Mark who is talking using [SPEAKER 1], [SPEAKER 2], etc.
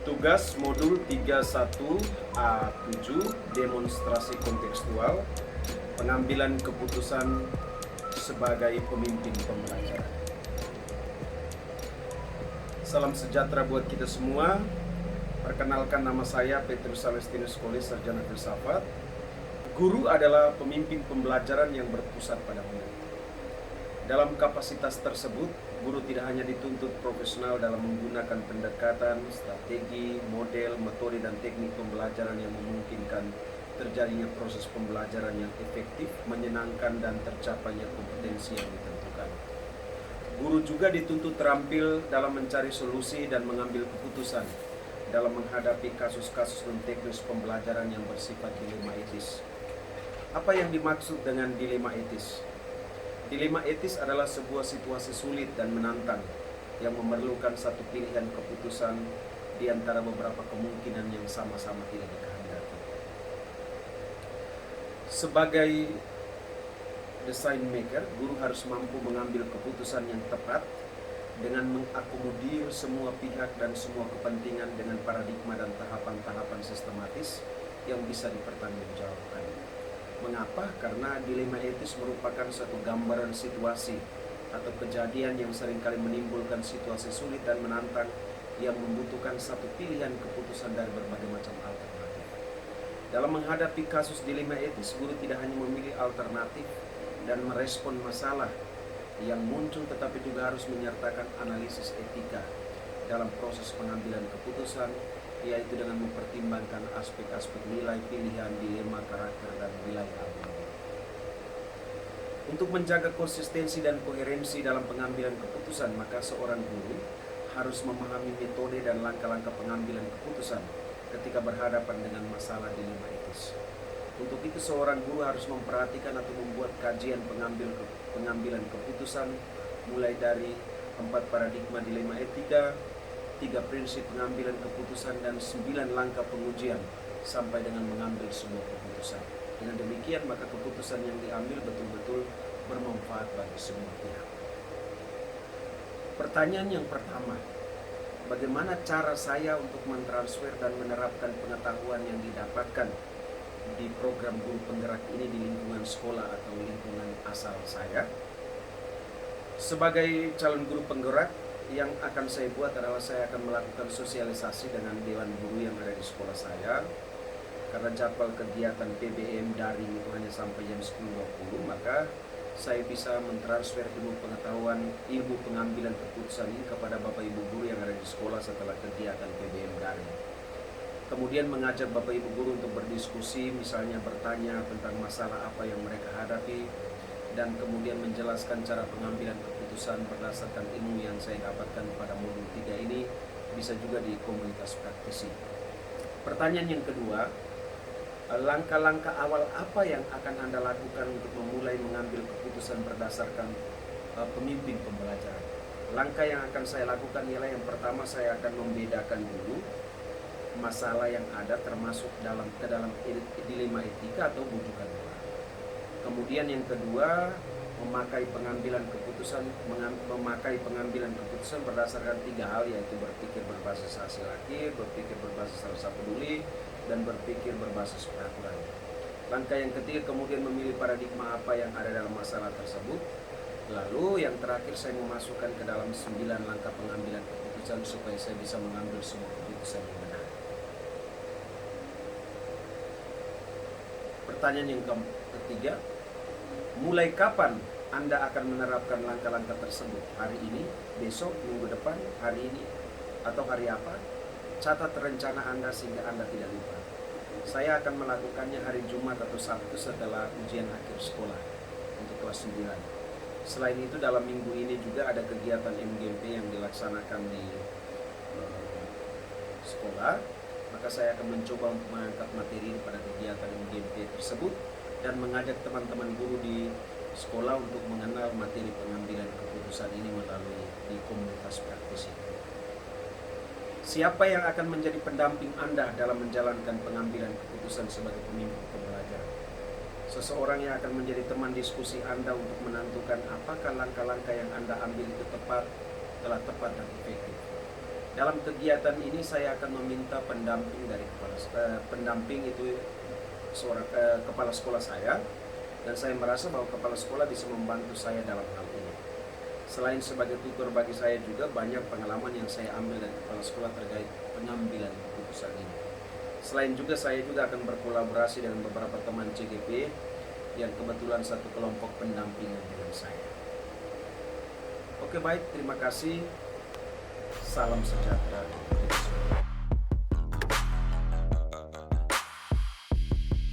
[SPEAKER 1] Tugas modul 31A7 demonstrasi kontekstual pengambilan keputusan sebagai pemimpin pembelajaran. Salam sejahtera buat kita semua. Perkenalkan, nama saya Petrus Celestinus Kolis, sarjana filsafat. Guru adalah pemimpin pembelajaran yang berpusat pada murid. Dalam kapasitas tersebut, guru tidak hanya dituntut profesional dalam menggunakan pendekatan, strategi, model, metode, dan teknik pembelajaran yang memungkinkan terjadinya proses pembelajaran yang efektif, menyenangkan, dan tercapainya kompetensi yang ditentukan. Guru juga dituntut terampil dalam mencari solusi dan mengambil keputusan dalam menghadapi kasus-kasus dan teknis pembelajaran yang bersifat dilema etis. Apa yang dimaksud dengan dilema etis? Dilema etis adalah sebuah situasi sulit dan menantang yang memerlukan satu pilihan keputusan di antara beberapa kemungkinan yang sama-sama tidak dikehendaki. Sebagai design maker, guru harus mampu mengambil keputusan yang tepat dengan mengakomodir semua pihak dan semua kepentingan dengan paradigma dan tahapan-tahapan sistematis yang bisa dipertanggungjawabkan. Mengapa? Karena dilema etis merupakan suatu gambaran situasi atau kejadian yang seringkali menimbulkan situasi sulit dan menantang yang membutuhkan satu pilihan keputusan dari berbagai macam alternatif. Dalam menghadapi kasus dilema etis, guru tidak hanya memilih alternatif dan merespon masalah yang muncul, tetapi juga harus menyertakan analisis etika dalam proses pengambilan keputusan, yaitu dengan mempertimbangkan aspek-aspek nilai pilihan, dilema, karakter, dan wilayah abadi. Untuk menjaga konsistensi dan koherensi dalam pengambilan keputusan, maka seorang guru harus memahami metode dan langkah-langkah pengambilan keputusan ketika berhadapan dengan masalah dilema etis. Untuk itu, seorang guru harus memperhatikan atau membuat kajian pengambilan keputusan mulai dari 4 paradigma dilema etika, 3 prinsip pengambilan keputusan, dan 9 langkah pengujian sampai dengan mengambil sebuah keputusan. Dengan demikian, maka keputusan yang diambil betul-betul bermanfaat bagi semua pihak. Pertanyaan yang pertama, bagaimana cara saya untuk mentransfer dan menerapkan pengetahuan yang didapatkan di program guru penggerak ini di lingkungan sekolah atau lingkungan asal saya? Sebagai calon guru penggerak, yang akan saya buat adalah saya akan melakukan sosialisasi dengan dewan guru yang ada di sekolah saya. Karena jadwal kegiatan PBM daring itu hanya sampai jam 10.20, maka saya bisa mentransfer ilmu pengetahuan, ilmu pengambilan keputusan ini kepada Bapak Ibu guru yang ada di sekolah setelah kegiatan PBM daring. Kemudian mengajak Bapak Ibu guru untuk berdiskusi, misalnya bertanya tentang masalah apa yang mereka hadapi, dan kemudian menjelaskan cara pengambilan keputusan berdasarkan ilmu yang saya dapatkan pada modul 3 ini, bisa juga di komunitas praktisi. Pertanyaan yang kedua, langkah-langkah awal apa yang akan Anda lakukan untuk memulai mengambil keputusan berdasarkan pemimpin pembelajaran? Langkah yang akan saya lakukan ialah yang pertama, saya akan membedakan dulu masalah yang ada termasuk ke dalam dilema etika atau bujukan moral. Kemudian yang kedua, memakai pengambilan keputusan berdasarkan 3 hal, yaitu berpikir berbasis hasil akhir, berpikir berbasis rasa peduli, dan berpikir berbasis peraturan. Langkah yang ketiga, kemudian memilih paradigma apa yang ada dalam masalah tersebut. Lalu yang terakhir, saya memasukkan ke dalam 9 langkah pengambilan keputusan supaya saya bisa mengambil semua keputusan yang benar. Pertanyaan yang ketiga, mulai kapan Anda akan menerapkan langkah-langkah tersebut? Hari ini, besok, minggu depan, hari ini, atau hari apa? Catat rencana Anda sehingga Anda tidak lupa. Saya akan melakukannya hari Jumat atau Sabtu setelah ujian akhir sekolah untuk kelas 9. Selain itu, dalam minggu ini juga ada kegiatan MGMP yang dilaksanakan di sekolah. Maka saya akan mencoba untuk mengangkat materi pada kegiatan MGMP tersebut dan mengajak teman-teman guru di sekolah untuk mengenal materi pengambilan keputusan ini melalui di komunitas praktisi. Siapa yang akan menjadi pendamping Anda dalam menjalankan pengambilan keputusan sebagai pemimpin pembelajaran? Seseorang yang akan menjadi teman diskusi Anda untuk menentukan apakah langkah-langkah yang Anda ambil itu telah tepat dan efektif. Dalam kegiatan ini saya akan meminta pendamping dari pendamping itu kepala sekolah saya, dan saya merasa bahwa kepala sekolah bisa membantu saya dalam hal ini. Selain sebagai tutor bagi saya juga banyak pengalaman yang saya ambil dari kepala sekolah terkait pengambilan keputusan ini. Selain juga saya juga akan berkolaborasi dengan beberapa teman CGP yang kebetulan satu kelompok pendampingan dengan saya. Oke, baik, terima kasih. Salam sejahtera.